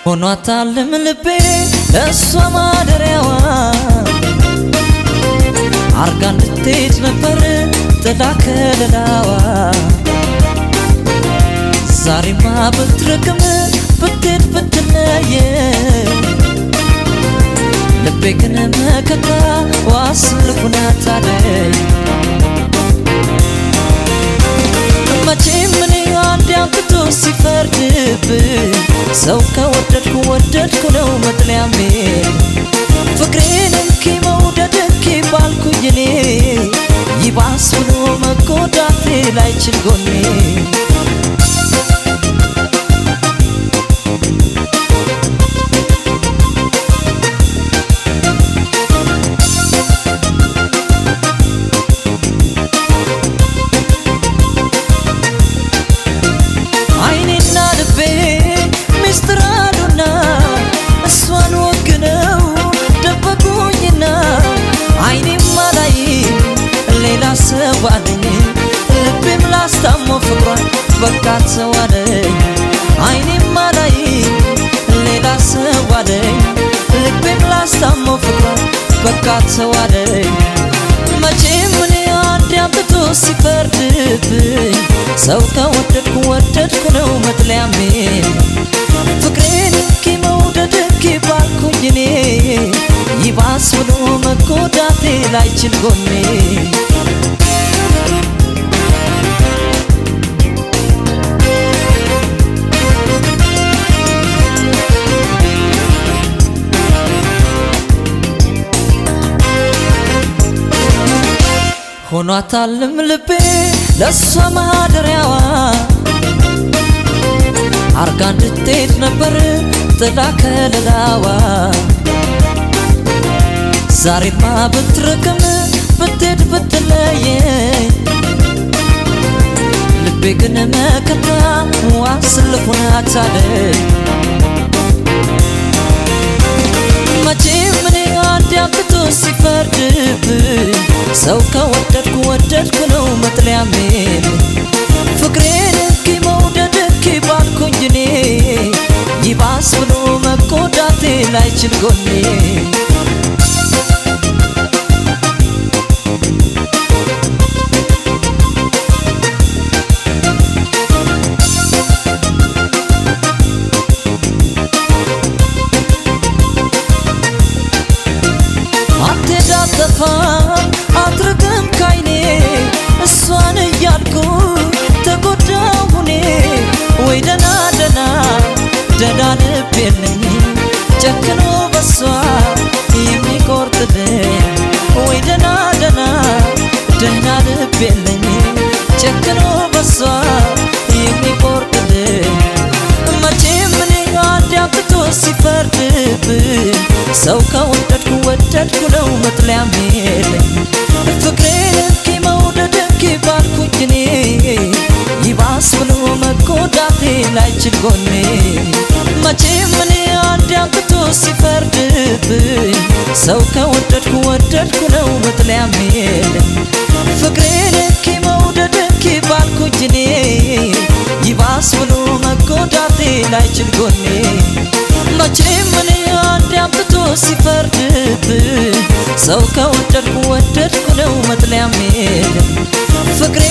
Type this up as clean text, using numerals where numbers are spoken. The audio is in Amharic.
ሆኗታልም ልቤ እሷ ማደሪያዋ አርጋ እንድትሄድ ነበር ጥላ ከለላዋ ዛሬማ ብትርቅም ብትሄድ ብትለየ ልቤ ግን መከታ ዋስልኩና ታለይ መቼም እኔ አንድ አንክቶ ሲፈርድብኝ ሰው ከወደድኩ ወደድኩ ነው መጥለያሜ ፍቅሬን እንኪ መውደድ እንኪ ባልኩኝ እኔ ይባስ ብሎ መጎዳቴ ላይችል ጎኔ ልቤም ላስታሞ ፍቅሯን በቃት ሰዋለኝ አይኔም አላይ ሌላ ሰዋለኝ ልቤም ላስታሞ ፍቅሯን በቃት ሰዋለኝ መቼም እኔ አንድ አምጥቶ ሲፈርድብኝ ሰው ከወደድኩ ወደድኩ ነው መጥለያሜ ፍቅሬን እንኪ መውደድ እንኪ ባልኩኝ እኔ ይባስ ብሎ መጎዳቴ ላይችል ጎኔ ሆኗታልም ልቤ ለሷ ማደሪያዋ አርጋ እንድትሄድ ነበር ጥላ ከለላዋ ዛሬማ ብትርቅም ብትሄድ ብትለየኝ ልቤ ግን መከታ ዋስልኩና ታለይ መቼም እኔ አንድ አምጥቶ ሲፈርድብኝ ሰው ከወደድኩ ወደድኩ ነው መጥለያሜ ፍቅሬን እንኪ መውደድ እንኪ ባልኩኝ እኔ ይባስ ብሎ መጎዳቴ ላይችል ጎኔ አትርቅም ካይኔ እሷን እያልኩ ተጎዳሁ እኔ ወይ ደና ደና ደና ልብ የለኝ ጨክኖ በሷ የሚቆርጥልኝ ወይ ደና ደና ደና ልብ የለኝ ጨክኖ በሷ የሚቆርጥልኝ መቼም እኔ አንድ አምጥቶ ሲፈርድብኝ ሰው ከወደድኩ ወደድኩ ነው መጥለያሜ ፍቅሬን እንኪ መውደድ እንኪ ባልኩኝ እኔ ይባስ ብሎ መጎዳቴ ላይችል ጎኔ መቼም እኔ አንድ አምጥቶ ሲፈርድብኝ ሰው ከወደድኩ ወደድኩ ነው መጥለያሜ ፍቅሬን እንኪ መውደድ እንኪ ባልኩኝ እኔ ይባስ ብሎ መጎዳቴ ላይችል ጎኔ መቼም እኔ አንድ አምጥቶ ሲፈርድብኝ ሰው ከወደድኩ ወደድኩ ነው መጥለያሜ ፍቅሬ